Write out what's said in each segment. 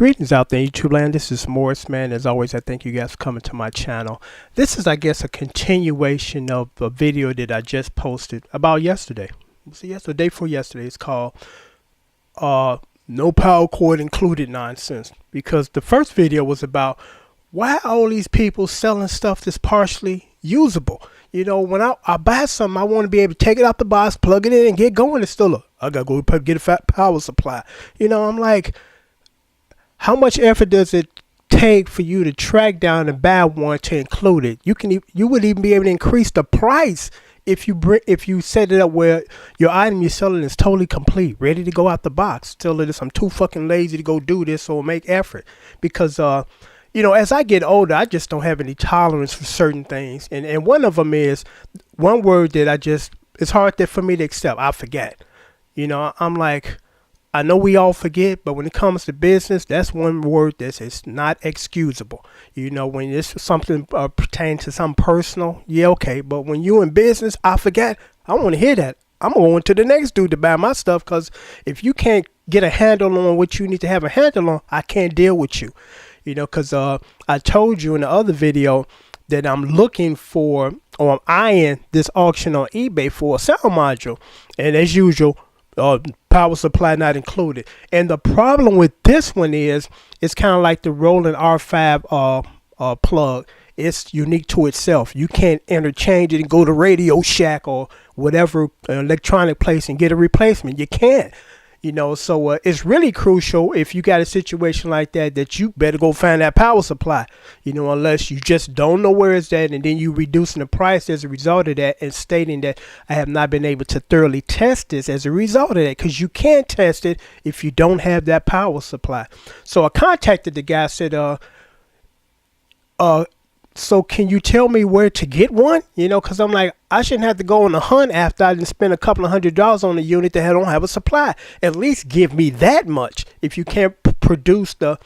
Greetings out there, YouTube land. This is Morris, man. As always, I thank you guys for coming to my channel. This is, I guess, a continuation of a video that I just posted about yesterday. So yesterday for yesterday. It's called No Power Cord Included Nonsense. Because the first video was about why all these people selling stuff that's partially usable. You know, when I buy something, I want to be able to take it out the box, plug it in, and get going. It's still I got to go get a fat power supply. You know, I'm like, how much effort does it take for you to track down and buy one to include it? You would even be able to increase the price if you set it up where your item you're selling is totally complete, ready to go out the box. Tell it I'm too fucking lazy to go do this or make effort. Because you know, as I get older, I just don't have any tolerance for certain things. And one of them is one word that it's hard for me to accept. I forget. You know, I'm like, I know we all forget, but when it comes to business, that's one word that's not excusable. You know, when it's something pertaining to something personal, yeah, okay. But when you in business, I forget. I want to hear that. I'm going to the next dude to buy my stuff, because if you can't get a handle on what you need to have a handle on, I can't deal with you. You know, because I told you in the other video that I'm looking for, or I'm eyeing this auction on eBay for a sound module. And as usual, power supply not included. And the problem with this one is it's kind of like the Roland R5 plug. It's unique to itself. You can't interchange it and go to Radio Shack or whatever electronic place and get a replacement. You can't. You know, so it's really crucial if you got a situation like that you better go find that power supply, you know, unless you just don't know where it's at, and then you reducing the price as a result of that and stating that I have not been able to thoroughly test this as a result of that, because you can't test it if you don't have that power supply. So I contacted the guy, said, so can you tell me where to get one? You know, because I'm like, I shouldn't have to go on a hunt after I didn't spend a couple of $100s on a unit that don't have a supply. At least give me that much if you can't produce the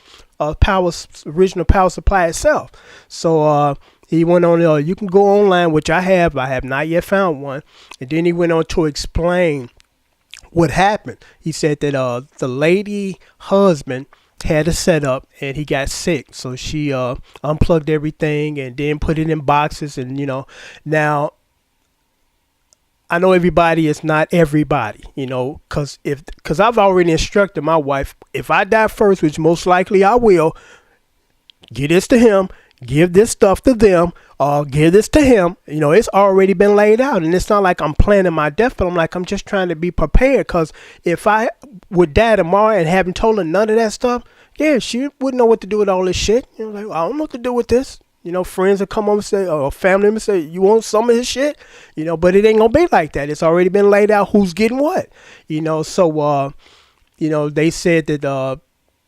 original power supply itself. So he went on, you can go online, which I have not yet found one. And then he went on to explain what happened. He said that the lady husband had a setup and he got sick, so she unplugged everything and then put it in boxes. And you know, now I know everybody is not everybody, you know, because I've already instructed my wife, if I die first, which most likely I will, give this to him, give this stuff to them, give this to him. You know, it's already been laid out, and it's not like I'm planning my death, but I'm just trying to be prepared, because if I would die tomorrow and haven't told her none of that stuff, yeah, she wouldn't know what to do with all this shit. You know, like, I don't know what to do with this. You know, friends will come over and say, or family members say, you want some of his shit? You know, but it ain't gonna be like that. It's already been laid out who's getting what. You know, so you know, they said that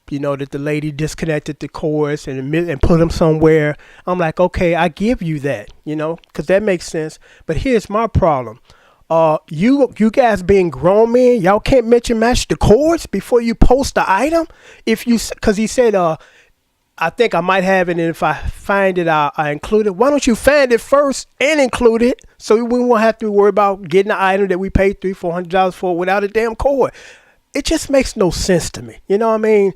you know, that the lady disconnected the cords and put them somewhere. I'm like, okay, I give you that, you know, because that makes sense. But here's my problem. You guys being grown men, y'all can't match the cords before you post the item. Because he said, I think I might have it, and if I find it, I include it. Why don't you find it first and include it, so we won't have to worry about getting the item that we paid $300-400 for without a damn cord? It just makes no sense to me. You know what I mean?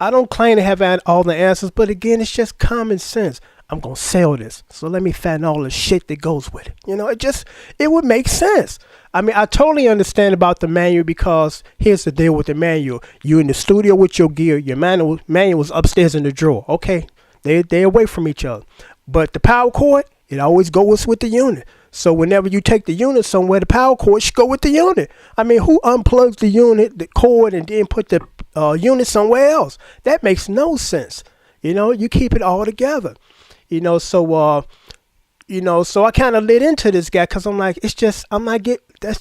I don't claim to have all the answers, but again, it's just common sense. I'm going to sell this, so let me find all the shit that goes with it. You know, it would make sense. I mean, I totally understand about the manual, because here's the deal with the manual. You're in the studio with your gear. Your manual was upstairs in the drawer. Okay, they're away from each other. But the power cord, it always goes with the unit. So whenever you take the unit somewhere, the power cord should go with the unit. I mean, who unplugs the unit, the cord, and then put the unit somewhere else? That makes no sense. You know, you keep it all together. You know, so you know, so I kind of lit into this guy, because I'm like, that's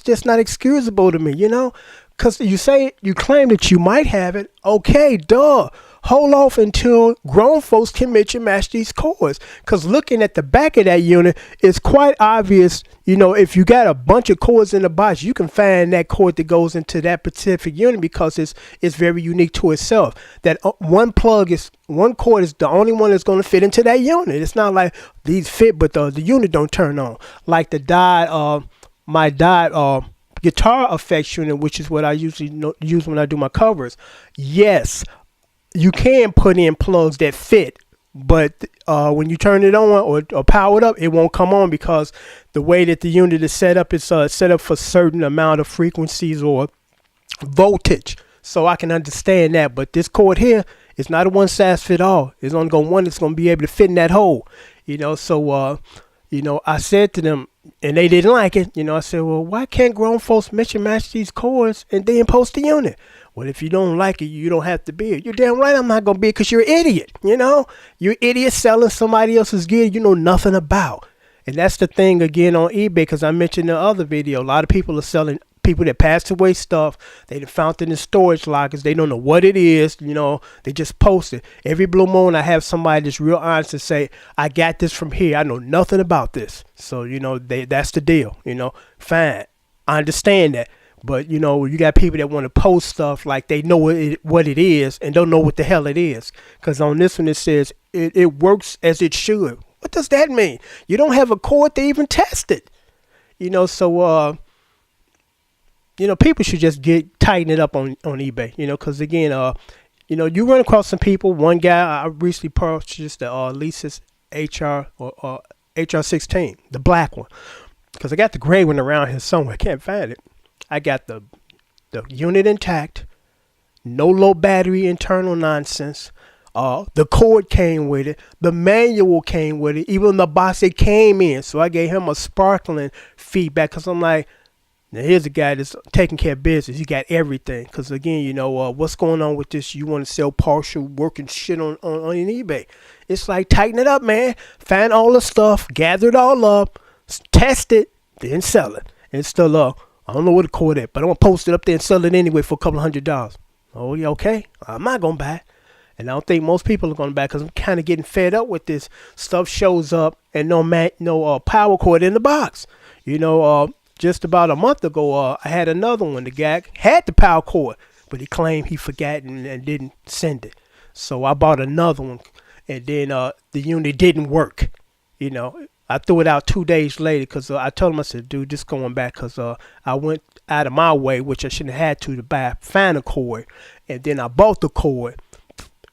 just not excusable to me, you know, because you claim that you might have it. Okay, duh. Hold off until grown folks can match these cords, because looking at the back of that unit, it's quite obvious. You know, if you got a bunch of cords in the box, you can find that cord that goes into that specific unit, because it's very unique to itself. That one cord is the only one that's going to fit into that unit. It's not like these fit, but the unit don't turn on. Like my guitar effects unit, which is what I usually use when I do my covers. Yes. you can put in plugs that fit, but when you turn it on or power it up, it won't come on because the way that the unit is set up, it's set up for certain amount of frequencies or voltage. So I can understand that, but this cord here is not a one size fit all. It's only going one that's going to be able to fit in that hole, So I said to them, and they didn't like it. I said, well, why can't grown folks mix and match these cords and then post the unit? Well, if you don't like it, you don't have to be it. You're damn right I'm not going to be it because you're an idiot, You're an idiot selling somebody else's gear you know nothing about. And that's the thing again on eBay, because I mentioned in the other video, a lot of people are selling people that passed away stuff. They found it in storage lockers. They don't know what it is. They just post it. Every blue moon, I have somebody that's real honest and say, I got this from here. I know nothing about this. So, that's the deal. Fine. I understand that. But, you got people that want to post stuff like they know what it is and don't know what the hell it is. Because on this one, it says it works as it should. What does that mean? You don't have a cord to even test it. People should just tighten it up on eBay, because again, you run across some people. One guy, I recently purchased the Leasys HR or HR16, the black one, because I got the gray one around here somewhere. I can't find it. I got the unit intact, no low battery internal nonsense. The cord came with it. The manual came with it. Even the box it came in. So I gave him a sparkling feedback because I'm like, now here's a guy that's taking care of business. He got everything. Because again, what's going on with this? You want to sell partial working shit on eBay. It's like, tighten it up, man. Find all the stuff, gather it all up, test it, then sell it. And it's still I don't know what the cord is, but I'm going to post it up there and sell it anyway for a couple $100. Oh, yeah, okay. I'm not going to buy it. And I don't think most people are going to buy it because I'm kind of getting fed up with this. Stuff shows up and no power cord in the box. Just about a month ago, I had another one. The guy had the power cord, but he claimed he forgot and didn't send it. So I bought another one, and then the unit didn't work. I threw it out 2 days later because I told him, I said, dude, just going back because I went out of my way, which I shouldn't have had to find a cord. And then I bought the cord.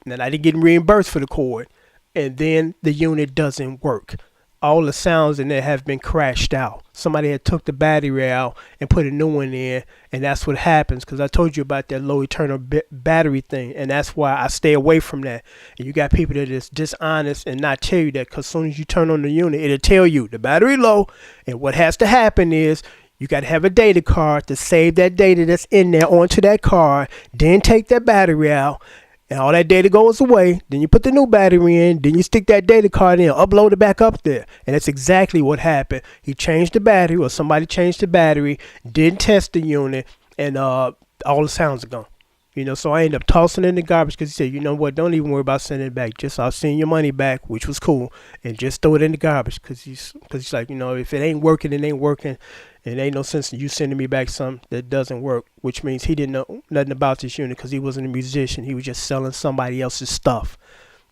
And I didn't get reimbursed for the cord. And then the unit doesn't work. All the sounds in there have been crashed out. Somebody had took the battery out and put a new one in. And that's what happens. Because I told you about that low eternal battery thing. And that's why I stay away from that. And you got people that is dishonest and not tell you that. Because as soon as you turn on the unit, it'll tell you the battery low. And what has to happen is you got to have a data card to save that data that's in there onto that card. Then take that battery out. And all that data goes away. Then you put the new battery in. Then you stick that data card in, upload it back up there. And that's exactly what happened. He changed the battery, or somebody changed the battery, didn't test the unit, and all the sounds are gone. So I ended up tossing it in the garbage because he said, you know what, don't even worry about sending it back. Just I'll send your money back, which was cool, and just throw it in the garbage because he's like, if it ain't working, it ain't working. It ain't no sense in you sending me back something that doesn't work, which means he didn't know nothing about this unit because he wasn't a musician. He was just selling somebody else's stuff.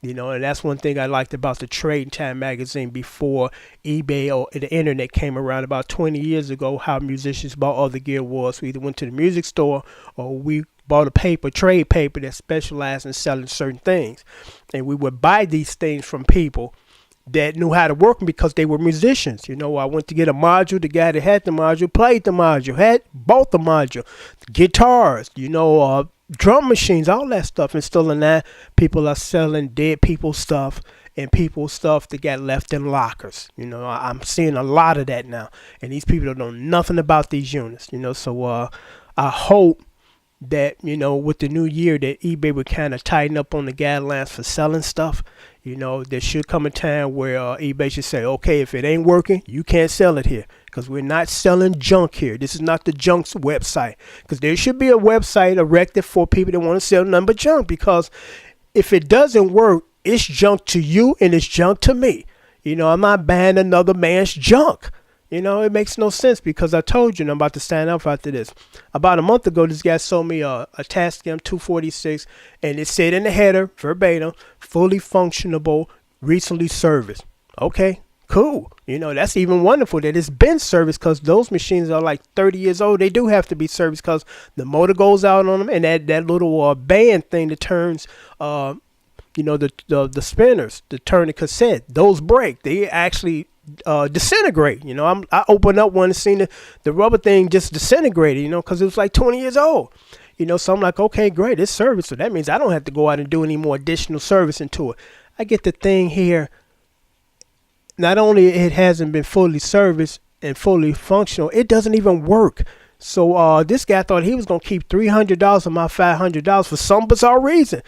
And that's one thing I liked about the Trading Time magazine before eBay or the internet came around about 20 years ago, how musicians bought other gear was. We either went to the music store or we bought a trade paper that specialized in selling certain things. And we would buy these things from people that knew how to work them because they were musicians. I went to get a module. The guy that had the module played the module, bought the module, guitars, drum machines, all that stuff. And still in that, people are selling dead people stuff and people's stuff that got left in lockers. I'm seeing a lot of that now. And these people don't know nothing about these units, So I hope that, with the new year that eBay would kind of tighten up on the guidelines for selling stuff. There should come a time where eBay should say, okay, if it ain't working, you can't sell it here because we're not selling junk here. This is not the junk's website, because there should be a website erected for people that want to sell nothing but junk, because if it doesn't work, it's junk to you and it's junk to me. I'm not buying another man's junk. It makes no sense because I told you I'm about to sign up after this. About a month ago, this guy sold me a Tascam 246, and it said in the header, verbatim, fully functionable, recently serviced. Okay, Cool. That's even wonderful that it's been serviced, because those machines are like 30 years old. They do have to be serviced because the motor goes out on them, and that little band thing that turns, the spinners, to turn the cassette, those break. They actually disintegrate. I opened up one and seen the rubber thing just disintegrated, because it was like 20 years old. So I'm like, okay, great, it's service. So that means I don't have to go out and do any more additional servicing to it. I get the thing here. Not only it hasn't been fully serviced and fully functional, it doesn't even work. So this guy thought he was going to keep $300 of my $500 for some bizarre reason.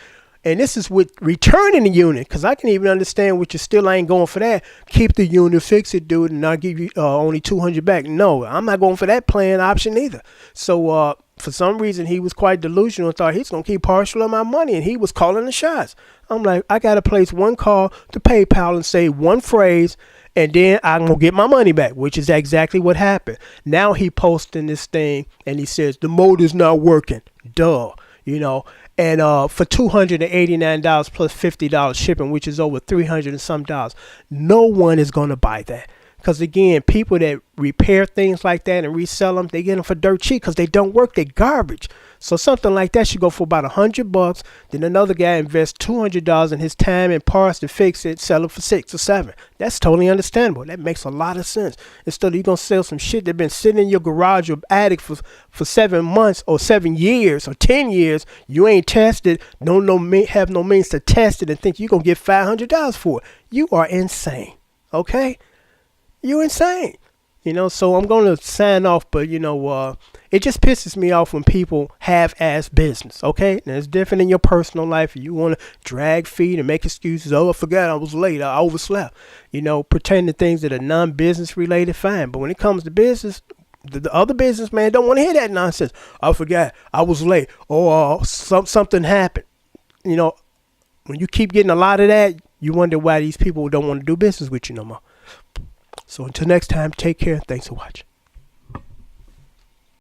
And this is with returning the unit, because I can even understand what you still ain't going for that. Keep the unit, fix it, dude, and I'll give you only $200 back. No, I'm not going for that plan option either. So for some reason, he was quite delusional and thought he's going to keep partial of my money, and he was calling the shots. I'm like, I got to place one call to PayPal and say one phrase, and then I'm going to get my money back, which is exactly what happened. Now he posting this thing, and he says, the motor's not working. Duh. And for $289 plus $50 shipping, which is over $300 and some dollars, no one is going to buy that. Because again, people that repair things like that and resell them, they get them for dirt cheap because they don't work. They're garbage. So something like that should go for about $100. Then another guy invests $200 in his time and parts to fix it, sell it for $6 or $7. That's totally understandable. That makes a lot of sense. Instead of you gonna sell some shit that's been sitting in your garage or attic for 7 months or 7 years or 10 years, you ain't tested, have no means to test it, and think you're gonna get $500 for it. You are insane. Okay? You're insane. So I'm going to sign off, but, it just pisses me off when people half-ass business, okay? Now, it's different in your personal life. You want to drag feet and make excuses. Oh, I forgot I was late. I overslept. Pretend to things that are non-business related, fine. But when it comes to business, the other businessman don't want to hear that nonsense. I forgot I was late. Oh, something happened. When you keep getting a lot of that, you wonder why these people don't want to do business with you no more. So until next time, take care. Thanks for watching.